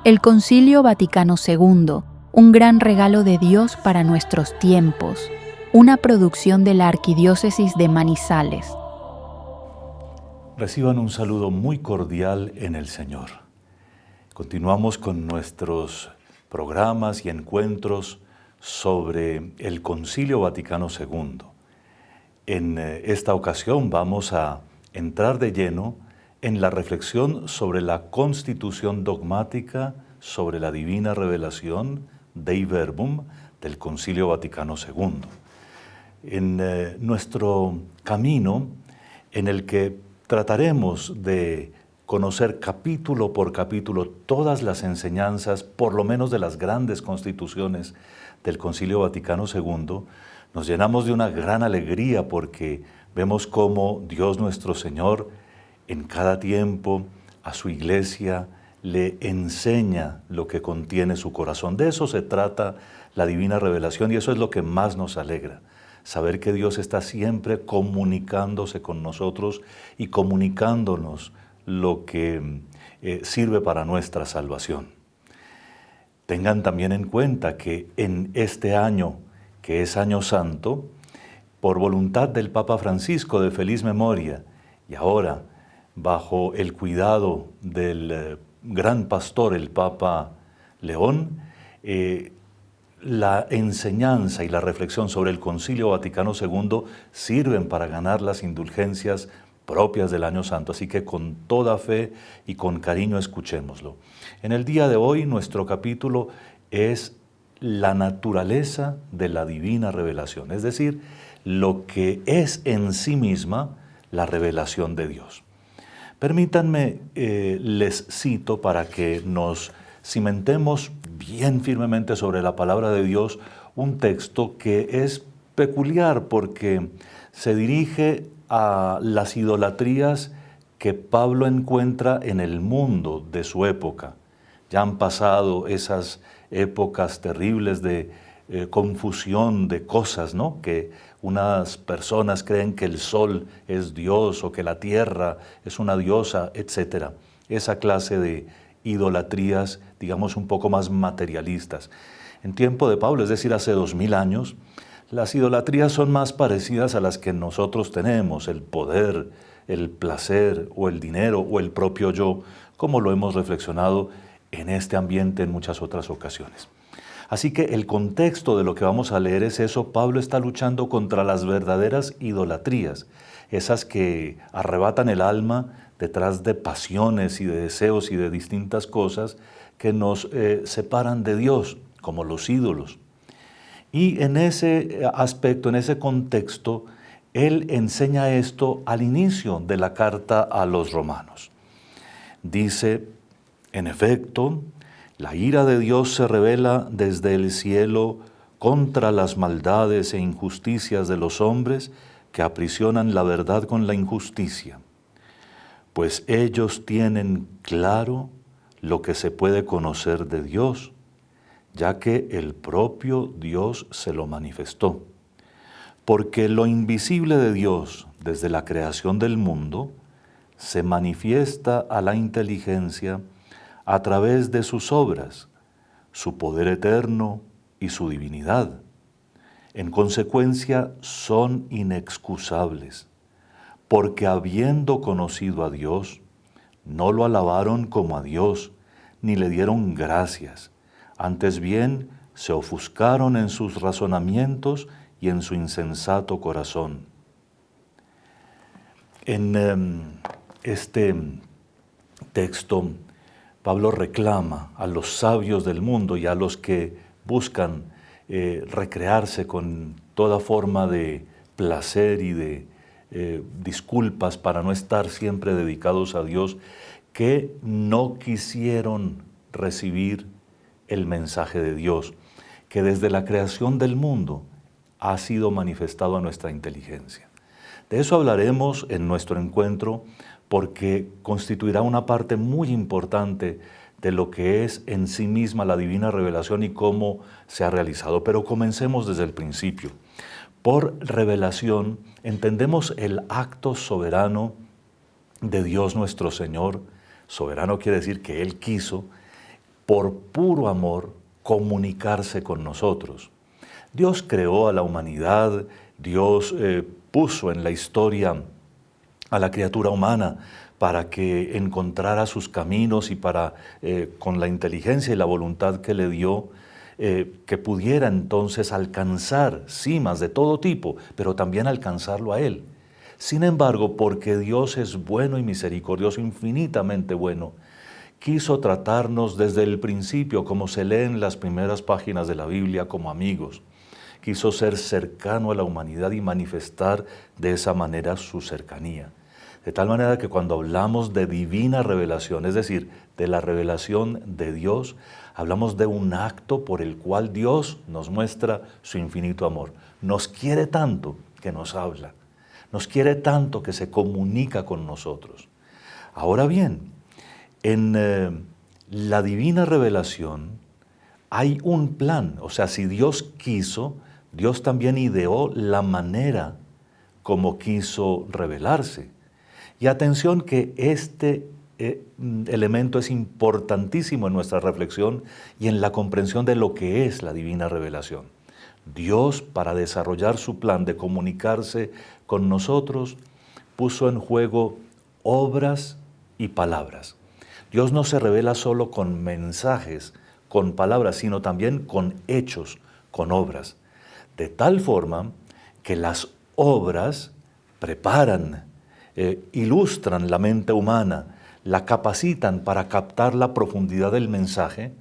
El Concilio Vaticano II, un gran regalo de Dios para nuestros tiempos, una producción de la Arquidiócesis de Manizales. Reciban un saludo muy cordial en el Señor. Continuamos con nuestros programas y encuentros sobre el Concilio Vaticano II. En esta ocasión vamos a entrar de lleno en la reflexión sobre la constitución dogmática sobre la divina revelación Dei Verbum del Concilio Vaticano II. En nuestro camino en el que trataremos de conocer capítulo por capítulo todas las enseñanzas, por lo menos de las grandes constituciones del Concilio Vaticano II, nos llenamos de una gran alegría porque vemos cómo Dios nuestro Señor en cada tiempo a su iglesia le enseña lo que contiene su corazón. De eso se trata la divina revelación y eso es lo que más nos alegra. Saber que Dios está siempre comunicándose con nosotros y comunicándonos lo que sirve para nuestra salvación. Tengan también en cuenta que en este año, que es Año Santo, por voluntad del Papa Francisco de feliz memoria, y ahora bajo el cuidado del gran pastor, el Papa León, la enseñanza y la reflexión sobre el Concilio Vaticano II sirven para ganar las indulgencias propias del Año Santo, así que con toda fe y con cariño escuchémoslo. En el día de hoy nuestro capítulo es la naturaleza de la divina revelación, es decir, lo que es en sí misma la revelación de Dios. Permítanme, les cito para que nos cimentemos bien firmemente sobre la palabra de Dios, un texto que es peculiar porque se dirige a las idolatrías que Pablo encuentra en el mundo de su época. Ya han pasado esas épocas terribles de confusión de cosas, ¿no? Que unas personas creen que el sol es Dios o que la tierra es una diosa, etc. Esa clase de idolatrías, digamos, un poco más materialistas. En tiempo de Pablo, es decir, hace 2000 años, las idolatrías son más parecidas a las que nosotros tenemos, el poder, el placer o el dinero o el propio yo, como lo hemos reflexionado en este ambiente en muchas otras ocasiones. Así que el contexto de lo que vamos a leer es eso. Pablo está luchando contra las verdaderas idolatrías, esas que arrebatan el alma detrás de pasiones y de deseos y de distintas cosas que nos separan de Dios, como los ídolos. Y en ese aspecto, en ese contexto, él enseña esto al inicio de la carta a los romanos. Dice, en efecto, la ira de Dios se revela desde el cielo contra las maldades e injusticias de los hombres que aprisionan la verdad con la injusticia, pues ellos tienen claro lo que se puede conocer de Dios, ya que el propio Dios se lo manifestó. Porque lo invisible de Dios desde la creación del mundo se manifiesta a la inteligencia a través de sus obras, su poder eterno y su divinidad. En consecuencia, son inexcusables, porque habiendo conocido a Dios, no lo alabaron como a Dios, ni le dieron gracias. Antes bien, se ofuscaron en sus razonamientos y en su insensato corazón. En este texto, Pablo reclama a los sabios del mundo y a los que buscan recrearse con toda forma de placer y de disculpas para no estar siempre dedicados a Dios, que no quisieron recibir el mensaje de Dios, que desde la creación del mundo ha sido manifestado a nuestra inteligencia. De eso hablaremos en nuestro encuentro porque constituirá una parte muy importante de lo que es en sí misma la divina revelación y cómo se ha realizado. Pero comencemos desde el principio. Por revelación entendemos el acto soberano de Dios nuestro Señor. Soberano quiere decir que Él quiso por puro amor, comunicarse con nosotros. Dios creó a la humanidad, Dios puso en la historia a la criatura humana para que encontrara sus caminos y para, con la inteligencia y la voluntad que le dio, que pudiera entonces alcanzar cimas de todo tipo, pero también alcanzarlo a Él. Sin embargo, porque Dios es bueno y misericordioso, infinitamente bueno, quiso tratarnos desde el principio, como se lee en las primeras páginas de la Biblia, como amigos. Quiso ser cercano a la humanidad y manifestar de esa manera su cercanía. De tal manera que cuando hablamos de divina revelación, es decir, de la revelación de Dios, hablamos de un acto por el cual Dios nos muestra su infinito amor. Nos quiere tanto que nos habla. Nos quiere tanto que se comunica con nosotros. Ahora bien, en la divina revelación hay un plan. O sea, si Dios quiso, Dios también ideó la manera como quiso revelarse. Y atención que este elemento es importantísimo en nuestra reflexión y en la comprensión de lo que es la divina revelación. Dios, para desarrollar su plan de comunicarse con nosotros, puso en juego obras y palabras. Dios no se revela solo con mensajes, con palabras, sino también con hechos, con obras. De tal forma que las obras preparan, ilustran la mente humana, la capacitan para captar la profundidad del mensaje,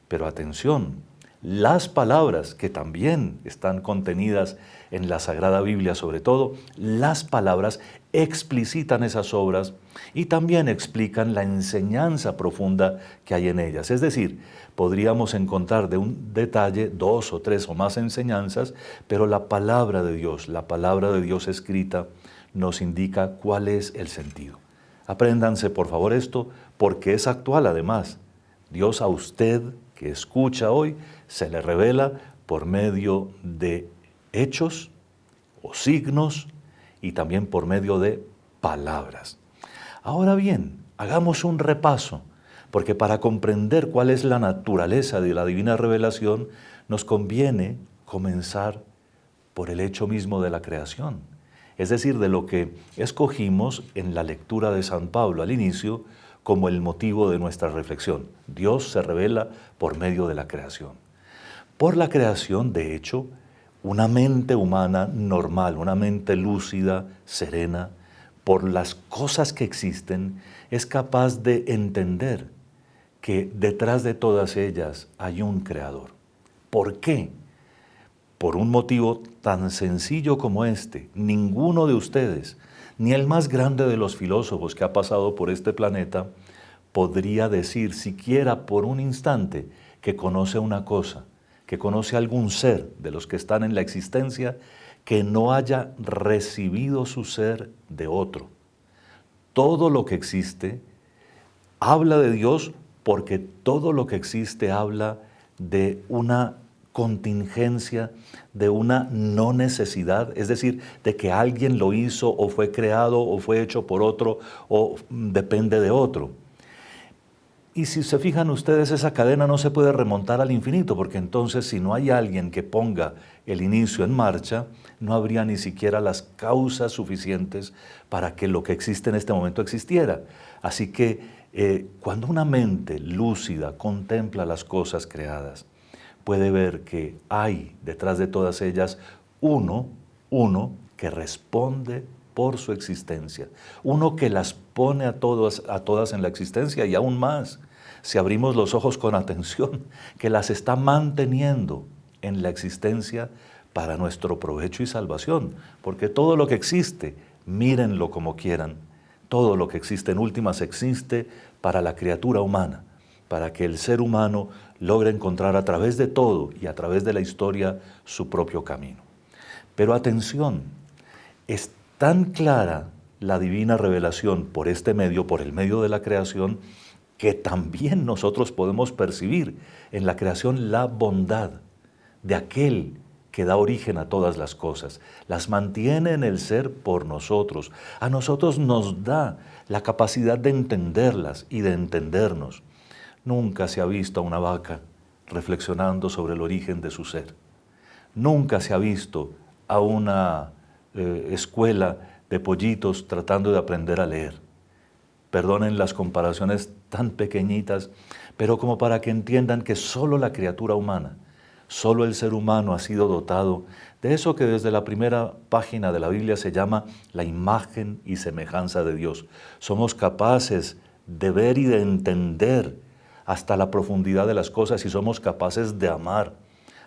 pero atención, las palabras que también están contenidas en la Sagrada Biblia, sobre todo, las palabras explicitan esas obras y también explican la enseñanza profunda que hay en ellas. Es decir, podríamos encontrar de un detalle 2 o 3 o más enseñanzas, pero la palabra de Dios escrita, nos indica cuál es el sentido. Apréndanse por favor esto, porque es actual además. Dios a usted que escucha hoy se le revela por medio de hechos o signos y también por medio de palabras. Ahora bien, hagamos un repaso, porque para comprender cuál es la naturaleza de la divina revelación, nos conviene comenzar por el hecho mismo de la creación. Es decir, de lo que escogimos en la lectura de San Pablo al inicio como el motivo de nuestra reflexión. Dios se revela por medio de la creación. Por la creación, de hecho, una mente humana normal, una mente lúcida, serena, por las cosas que existen, es capaz de entender que detrás de todas ellas hay un creador. ¿Por qué? Por un motivo tan sencillo como este, ninguno de ustedes, ni el más grande de los filósofos que ha pasado por este planeta, podría decir siquiera por un instante que conoce una cosa, que conoce algún ser de los que están en la existencia, que no haya recibido su ser de otro. Todo lo que existe habla de Dios porque todo lo que existe habla de una contingencia, de una no necesidad, es decir, de que alguien lo hizo o fue creado o fue hecho por otro o depende de otro. Y si se fijan ustedes, esa cadena no se puede remontar al infinito, porque entonces si no hay alguien que ponga el inicio en marcha, no habría ni siquiera las causas suficientes para que lo que existe en este momento existiera. Así que cuando una mente lúcida contempla las cosas creadas, puede ver que hay detrás de todas ellas uno que responde por su existencia, uno que las pone a todas en la existencia y aún más, si abrimos los ojos con atención, que las está manteniendo en la existencia para nuestro provecho y salvación, porque todo lo que existe, mírenlo como quieran, todo lo que existe en últimas existe para la criatura humana, para que el ser humano logre encontrar a través de todo y a través de la historia su propio camino. Pero atención, es tan clara la divina revelación por este medio, por el medio de la creación, que también nosotros podemos percibir en la creación la bondad de aquel que da origen a todas las cosas, las mantiene en el ser por nosotros, a nosotros nos da la capacidad de entenderlas y de entendernos. Nunca se ha visto a una vaca reflexionando sobre el origen de su ser. Nunca se ha visto a una escuela de pollitos tratando de aprender a leer. Perdonen las comparaciones tan pequeñitas, pero como para que entiendan que solo la criatura humana, solo el ser humano ha sido dotado de eso que desde la primera página de la Biblia se llama la imagen y semejanza de Dios. Somos capaces de ver y de entender hasta la profundidad de las cosas y somos capaces de amar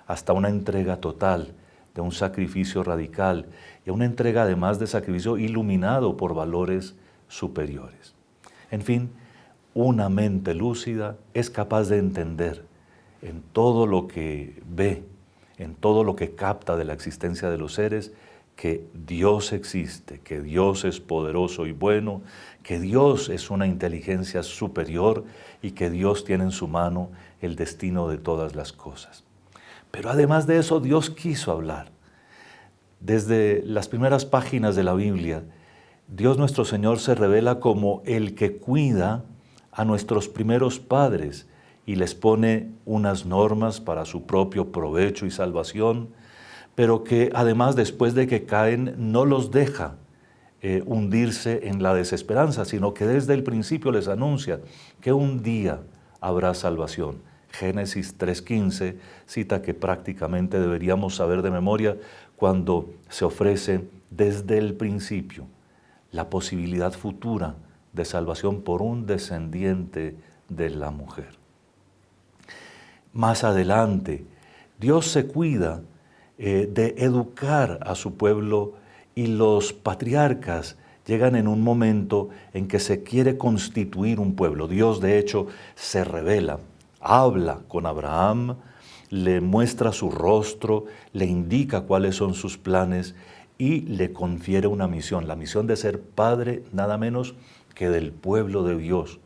hasta una entrega total, de un sacrificio radical y una entrega además de sacrificio iluminado por valores superiores. En fin, una mente lúcida es capaz de entender en todo lo que ve, en todo lo que capta de la existencia de los seres, que Dios existe, que Dios es poderoso y bueno, que Dios es una inteligencia superior y que Dios tiene en su mano el destino de todas las cosas. Pero además de eso, Dios quiso hablar. Desde las primeras páginas de la Biblia, Dios nuestro Señor se revela como el que cuida a nuestros primeros padres y les pone unas normas para su propio provecho y salvación, pero que además después de que caen no los deja hundirse en la desesperanza, sino que desde el principio les anuncia que un día habrá salvación. Génesis 3:15, cita que prácticamente deberíamos saber de memoria cuando se ofrece desde el principio la posibilidad futura de salvación por un descendiente de la mujer. Más adelante, Dios se cuida de educar a su pueblo y los patriarcas llegan en un momento en que se quiere constituir un pueblo. Dios, de hecho, se revela, habla con Abraham, le muestra su rostro, le indica cuáles son sus planes y le confiere una misión, la misión de ser padre nada menos que del pueblo de Dios.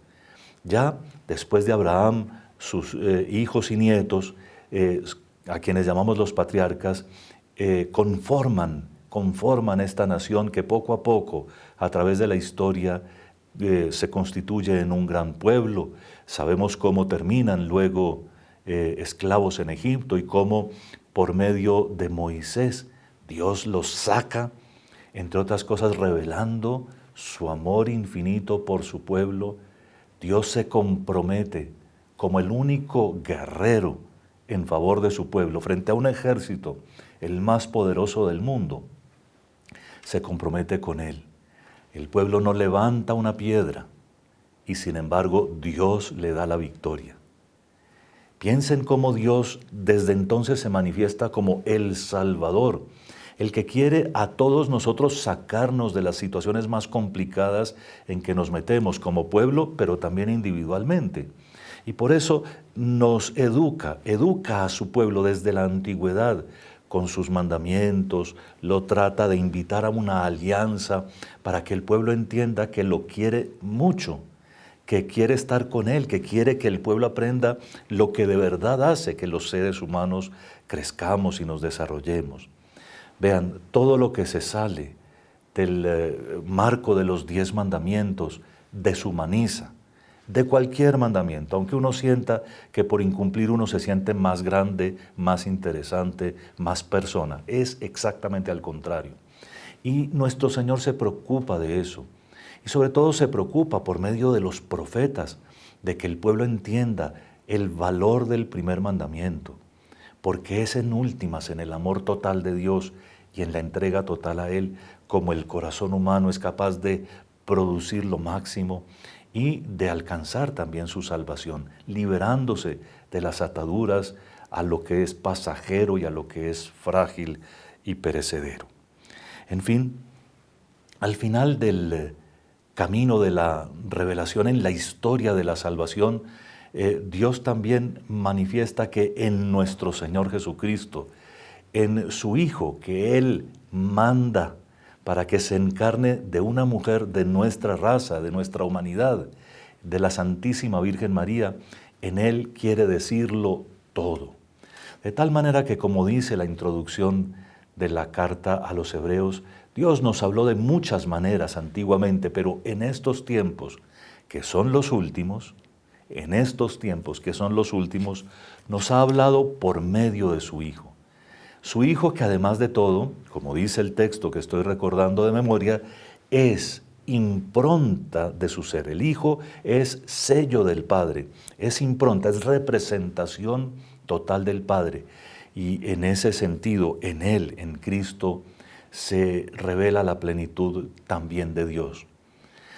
Ya después de Abraham, sus hijos y nietos, a quienes llamamos los patriarcas, conforman esta nación que poco a poco, a través de la historia, se constituye en un gran pueblo. Sabemos cómo terminan luego esclavos en Egipto y cómo por medio de Moisés Dios los saca, entre otras cosas revelando su amor infinito por su pueblo. Dios se compromete como el único guerrero en favor de su pueblo frente a un ejército, el más poderoso del mundo. Se compromete con él. El pueblo no levanta una piedra y sin embargo Dios le da la victoria. Piensen cómo Dios desde entonces se manifiesta como el Salvador, el que quiere a todos nosotros sacarnos de las situaciones más complicadas en que nos metemos como pueblo, pero también individualmente. Y por eso nos educa a su pueblo desde la antigüedad, con sus mandamientos, lo trata de invitar a una alianza para que el pueblo entienda que lo quiere mucho, que quiere estar con él, que quiere que el pueblo aprenda lo que de verdad hace que los seres humanos crezcamos y nos desarrollemos. Vean, todo lo que se sale del marco de los 10 mandamientos deshumaniza, de cualquier mandamiento, aunque uno sienta que por incumplir uno se siente más grande, más interesante, más persona. Es exactamente al contrario. Y nuestro Señor se preocupa de eso. Y sobre todo se preocupa por medio de los profetas, de que el pueblo entienda el valor del primer mandamiento, porque es en últimas, en el amor total de Dios y en la entrega total a Él, como el corazón humano es capaz de producir lo máximo y de alcanzar también su salvación, liberándose de las ataduras a lo que es pasajero y a lo que es frágil y perecedero. En fin, al final del camino de la revelación en la historia de la salvación, Dios también manifiesta que en nuestro Señor Jesucristo, en su Hijo que Él manda para que se encarne de una mujer de nuestra raza, de nuestra humanidad, de la Santísima Virgen María, en Él quiere decirlo todo. De tal manera que, como dice la introducción de la carta a los Hebreos, Dios nos habló de muchas maneras antiguamente, pero en estos tiempos, que son los últimos, en estos tiempos, que son los últimos, nos ha hablado por medio de su Hijo. Su Hijo que además de todo, como dice el texto que estoy recordando de memoria, es impronta de su ser. El Hijo es sello del Padre, es impronta, es representación total del Padre. Y en ese sentido, en Él, en Cristo, se revela la plenitud también de Dios.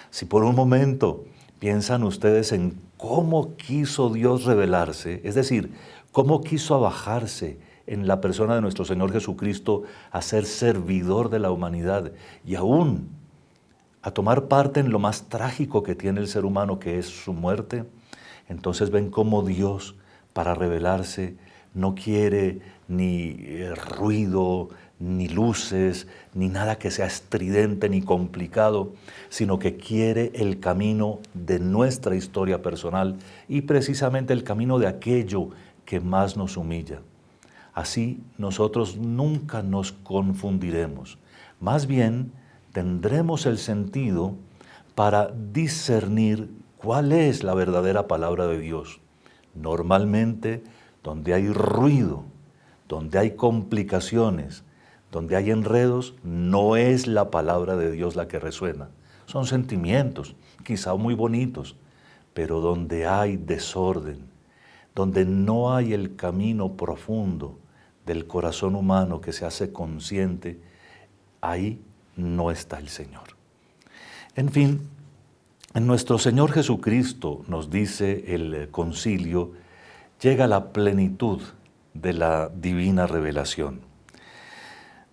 Si por un momento piensan ustedes en cómo quiso Dios revelarse, es decir, cómo quiso abajarse en la persona de nuestro Señor Jesucristo a ser servidor de la humanidad y aún a tomar parte en lo más trágico que tiene el ser humano, que es su muerte, entonces ven cómo Dios, para revelarse, no quiere ni ruido, ni luces, ni nada que sea estridente ni complicado, sino que quiere el camino de nuestra historia personal y precisamente el camino de aquello que más nos humilla. Así nosotros nunca nos confundiremos, más bien tendremos el sentido para discernir cuál es la verdadera palabra de Dios. Normalmente, donde hay ruido, donde hay complicaciones, donde hay enredos, no es la palabra de Dios la que resuena. Son sentimientos, quizá muy bonitos, pero donde hay desorden, donde no hay el camino profundo del corazón humano que se hace consciente, ahí no está el Señor. En fin, en nuestro Señor Jesucristo, nos dice el concilio, llega la plenitud de la divina revelación.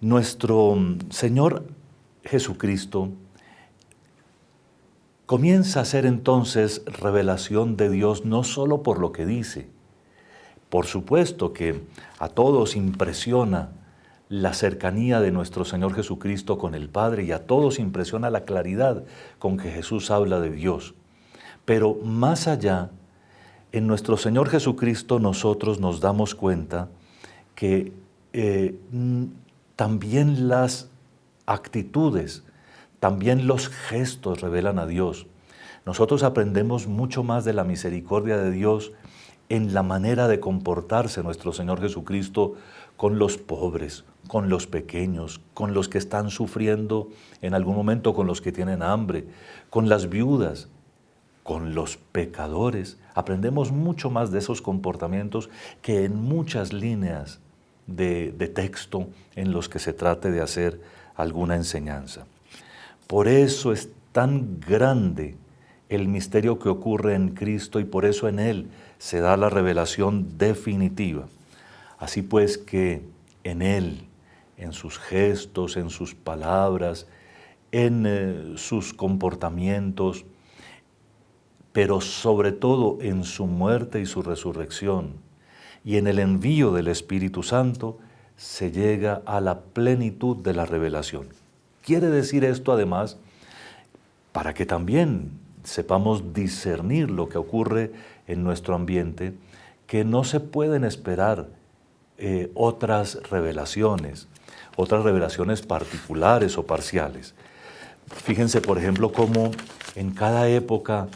Nuestro Señor Jesucristo comienza a ser entonces revelación de Dios no solo por lo que dice. Por supuesto que a todos impresiona la cercanía de nuestro Señor Jesucristo con el Padre y a todos impresiona la claridad con que Jesús habla de Dios. Pero más allá, en nuestro Señor Jesucristo nosotros nos damos cuenta que también las actitudes, también los gestos revelan a Dios. Nosotros aprendemos mucho más de la misericordia de Dios en la manera de comportarse nuestro Señor Jesucristo con los pobres, con los pequeños, con los que están sufriendo en algún momento, con los que tienen hambre, con las viudas, con los pecadores. Aprendemos mucho más de esos comportamientos que en muchas líneas de texto en los que se trate de hacer alguna enseñanza. Por eso es tan grande el misterio que ocurre en Cristo y por eso en Él se da la revelación definitiva. Así pues que en Él, en sus gestos, en sus palabras, en sus comportamientos, pero sobre todo en su muerte y su resurrección y en el envío del Espíritu Santo, se llega a la plenitud de la revelación. Quiere decir esto además, para que también sepamos discernir lo que ocurre en nuestro ambiente, que no se pueden esperar otras revelaciones particulares o parciales. Fíjense, por ejemplo, cómo en cada época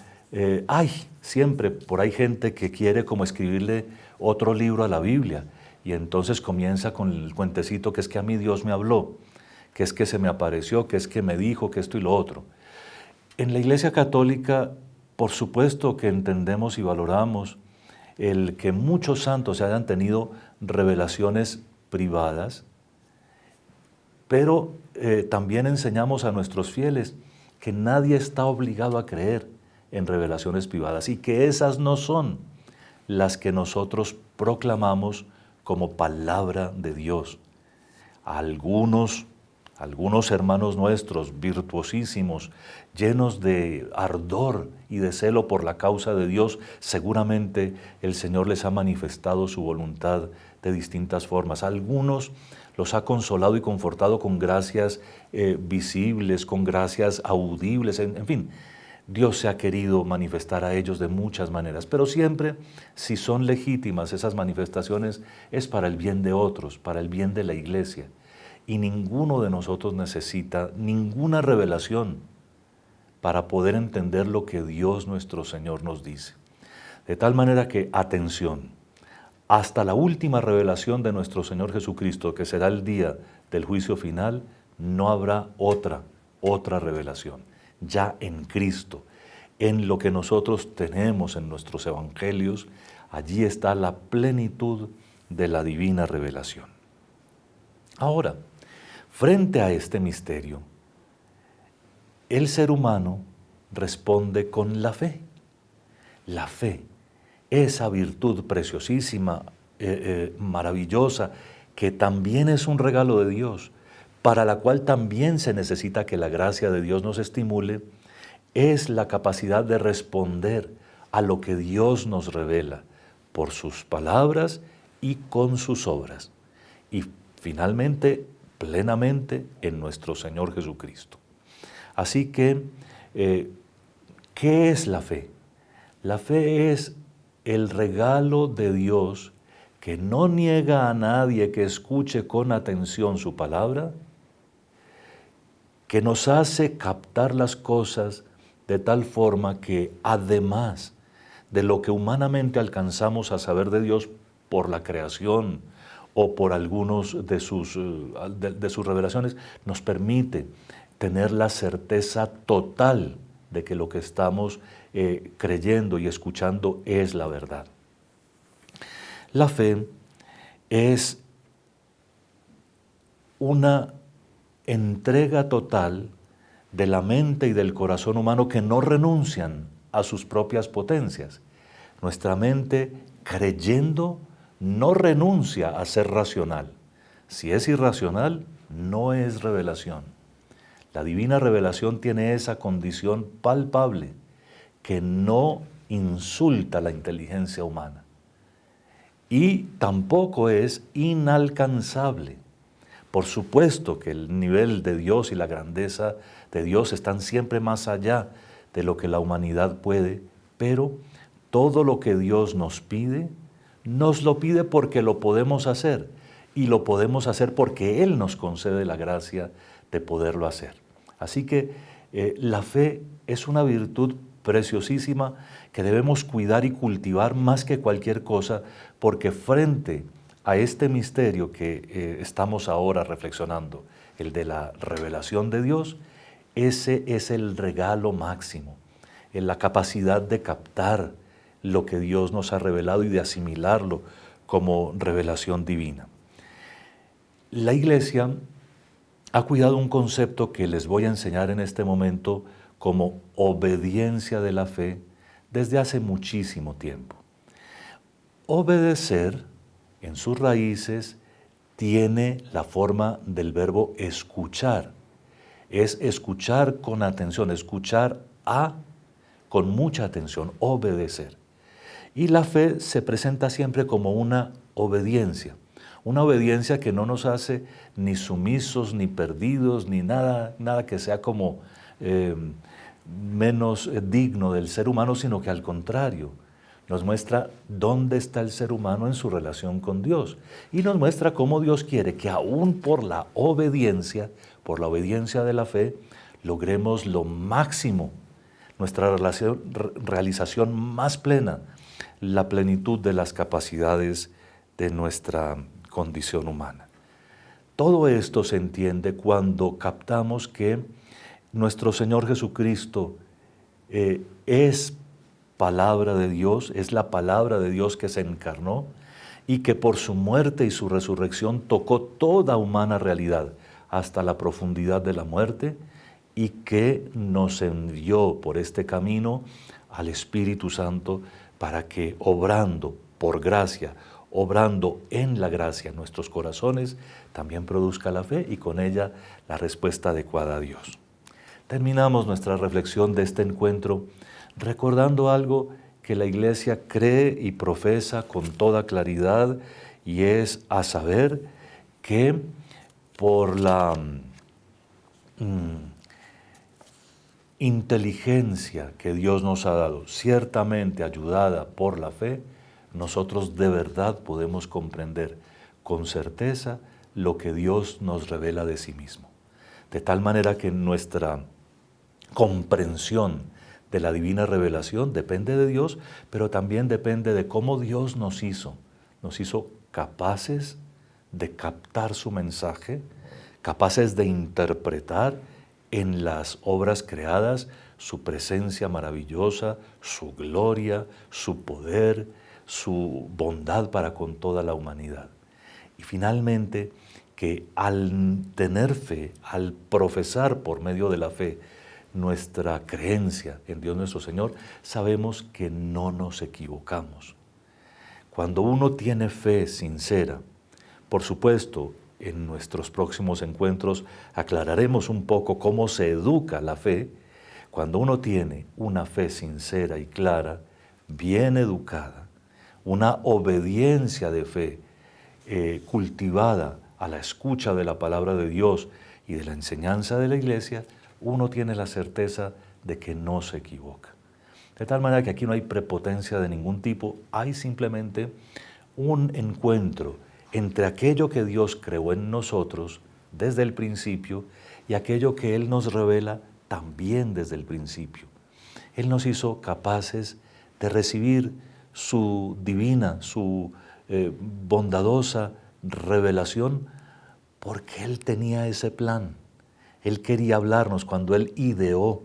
hay siempre por ahí gente que quiere como escribirle otro libro a la Biblia y entonces comienza con el cuentecito que es que a mí Dios me habló, que es que se me apareció, que es que me dijo, que esto y lo otro. En la Iglesia Católica, por supuesto que entendemos y valoramos el que muchos santos hayan tenido revelaciones privadas, pero también enseñamos a nuestros fieles que nadie está obligado a creer en revelaciones privadas y que esas no son las que nosotros proclamamos como palabra de Dios. Algunos hermanos nuestros virtuosísimos, llenos de ardor y de celo por la causa de Dios, seguramente el Señor les ha manifestado su voluntad de distintas formas. Algunos los ha consolado y confortado con gracias visibles, con gracias audibles, en fin. Dios se ha querido manifestar a ellos de muchas maneras, pero siempre, si son legítimas esas manifestaciones, es para el bien de otros, para el bien de la Iglesia. Y ninguno de nosotros necesita ninguna revelación para poder entender lo que Dios nuestro Señor nos dice. De tal manera que, atención, hasta la última revelación de nuestro Señor Jesucristo, que será el día del juicio final, no habrá otra revelación. Ya en Cristo, en lo que nosotros tenemos en nuestros evangelios, allí está la plenitud de la divina revelación. Ahora, frente a este misterio, el ser humano responde con la fe. La fe, esa virtud preciosísima, maravillosa, que también es un regalo de Dios, para la cual también se necesita que la gracia de Dios nos estimule, es la capacidad de responder a lo que Dios nos revela por sus palabras y con sus obras. Y finalmente, plenamente en nuestro Señor Jesucristo. Así que, ¿qué es la fe? La fe es el regalo de Dios que no niega a nadie que escuche con atención su palabra, que nos hace captar las cosas de tal forma que, además de lo que humanamente alcanzamos a saber de Dios por la creación o por algunos de sus revelaciones, nos permite tener la certeza total de que lo que estamos creyendo y escuchando es la verdad. La fe es una entrega total de la mente y del corazón humano que no renuncian a sus propias potencias. Nuestra mente, creyendo, no renuncia a ser racional. Si es irracional, no es revelación. La divina revelación tiene esa condición palpable, que no insulta la inteligencia humana. Y tampoco es inalcanzable. Por supuesto que el nivel de Dios y la grandeza de Dios están siempre más allá de lo que la humanidad puede, pero todo lo que Dios nos lo pide porque lo podemos hacer, y lo podemos hacer porque Él nos concede la gracia de poderlo hacer. Así que la fe es una virtud preciosísima que debemos cuidar y cultivar más que cualquier cosa, porque frente a este misterio que estamos ahora reflexionando, el de la revelación de Dios, ese es el regalo máximo, en la capacidad de captar lo que Dios nos ha revelado y de asimilarlo como revelación divina. La Iglesia ha cuidado un concepto que les voy a enseñar en este momento como obediencia de la fe desde hace muchísimo tiempo. Obedecer, en sus raíces, tiene la forma del verbo escuchar. Es escuchar con atención, escuchar con mucha atención, obedecer. Y la fe se presenta siempre como una obediencia que no nos hace ni sumisos, ni perdidos, ni nada que sea como menos digno del ser humano, sino que al contrario, nos muestra dónde está el ser humano en su relación con Dios, y nos muestra cómo Dios quiere que aún por la obediencia de la fe, logremos lo máximo, nuestra realización más plena, la plenitud de las capacidades de nuestra condición humana. Todo esto se entiende cuando captamos que nuestro Señor Jesucristo es palabra de Dios, es la palabra de Dios que se encarnó y que por su muerte y su resurrección tocó toda humana realidad hasta la profundidad de la muerte, y que nos envió por este camino al Espíritu Santo para que, obrando por gracia, obrando en la gracia en nuestros corazones, también produzca la fe y con ella la respuesta adecuada a Dios. Terminamos nuestra reflexión de este encuentro recordando algo que la Iglesia cree y profesa con toda claridad, y es a saber que por la inteligencia que Dios nos ha dado, ciertamente ayudada por la fe, nosotros de verdad podemos comprender con certeza lo que Dios nos revela de sí mismo. De tal manera que nuestra comprensión de la divina revelación depende de Dios, pero también depende de cómo Dios nos hizo. Nos hizo capaces de captar su mensaje, capaces de interpretar en las obras creadas su presencia maravillosa, su gloria, su poder, su bondad para con toda la humanidad. Y finalmente, que al tener fe, al profesar por medio de la fe nuestra creencia en Dios nuestro Señor, sabemos que no nos equivocamos. Cuando uno tiene fe sincera, por supuesto, en nuestros próximos encuentros aclararemos un poco cómo se educa la fe. Cuando uno tiene una fe sincera y clara, bien educada, una obediencia de fe cultivada a la escucha de la palabra de Dios y de la enseñanza de la Iglesia, uno tiene la certeza de que no se equivoca. De tal manera que aquí no hay prepotencia de ningún tipo, hay simplemente un encuentro entre aquello que Dios creó en nosotros desde el principio y aquello que Él nos revela también desde el principio. Él nos hizo capaces de recibir su divina, su bondadosa revelación porque Él tenía ese plan. Él quería hablarnos cuando Él ideó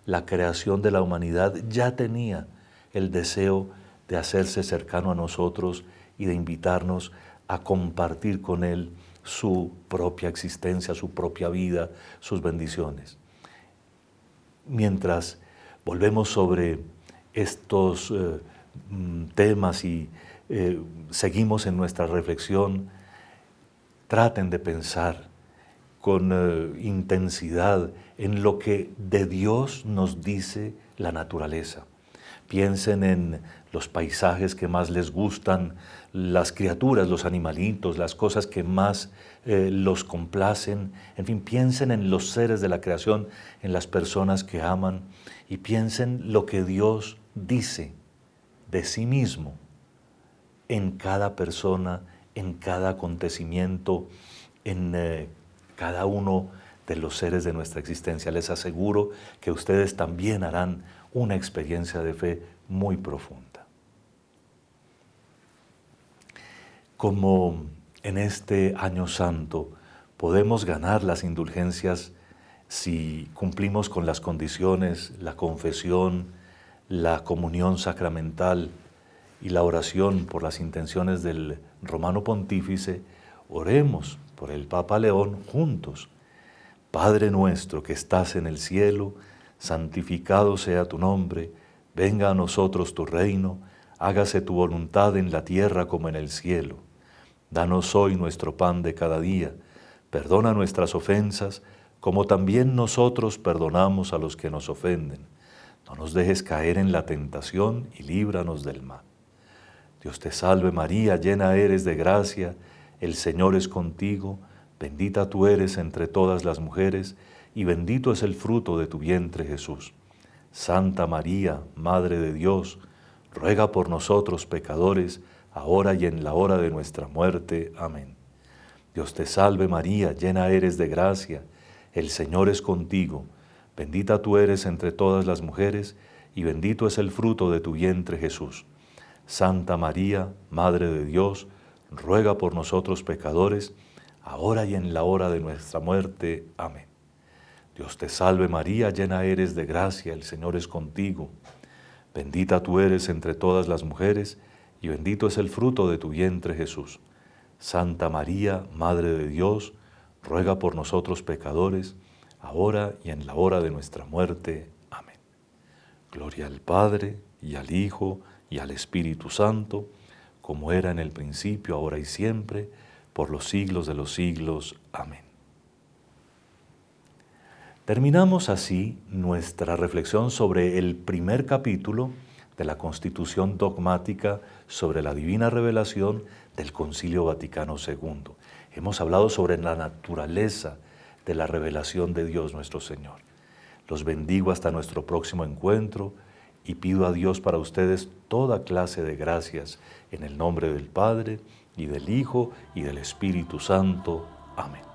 la creación de la humanidad, ya tenía el deseo de hacerse cercano a nosotros y de invitarnos a compartir con Él su propia existencia, su propia vida, sus bendiciones. Mientras volvemos sobre estos temas y seguimos en nuestra reflexión, traten de pensar con intensidad en lo que de Dios nos dice la naturaleza. Piensen en los paisajes que más les gustan, las criaturas, los animalitos, las cosas que más los complacen. En fin, piensen en los seres de la creación, en las personas que aman y piensen lo que Dios dice de sí mismo en cada persona, en cada acontecimiento, en cada uno de los seres de nuestra existencia. Les aseguro que ustedes también harán una experiencia de fe muy profunda. Como en este año santo podemos ganar las indulgencias si cumplimos con las condiciones, la confesión, la comunión sacramental y la oración por las intenciones del Romano Pontífice, oremos por el Papa León juntos. Padre nuestro que estás en el cielo, santificado sea tu nombre, venga a nosotros tu reino, hágase tu voluntad en la tierra como en el cielo. Danos hoy nuestro pan de cada día, perdona nuestras ofensas, como también nosotros perdonamos a los que nos ofenden. No nos dejes caer en la tentación y líbranos del mal. Dios te salve María, llena eres de gracia, el Señor es contigo, bendita tú eres entre todas las mujeres, y bendito es el fruto de tu vientre Jesús. Santa María, Madre de Dios, ruega por nosotros pecadores, ahora y en la hora de nuestra muerte. Amén. Dios te salve María, llena eres de gracia, el Señor es contigo, bendita tú eres entre todas las mujeres, y bendito es el fruto de tu vientre Jesús. Santa María, Madre de Dios, ruega por nosotros pecadores, ahora y en la hora de nuestra muerte. Amén. Dios te salve María, llena eres de gracia, el Señor es contigo. Bendita tú eres entre todas las mujeres, y bendito es el fruto de tu vientre Jesús. Santa María, Madre de Dios, ruega por nosotros pecadores, ahora y en la hora de nuestra muerte. Amén. Gloria al Padre, y al Hijo, y al Espíritu Santo, como era en el principio, ahora y siempre, por los siglos de los siglos. Amén. Terminamos así nuestra reflexión sobre el primer capítulo de la Constitución Dogmática sobre la Divina Revelación del Concilio Vaticano II. Hemos hablado sobre la naturaleza de la revelación de Dios nuestro Señor. Los bendigo hasta nuestro próximo encuentro y pido a Dios para ustedes toda clase de gracias en el nombre del Padre, y del Hijo, y del Espíritu Santo. Amén.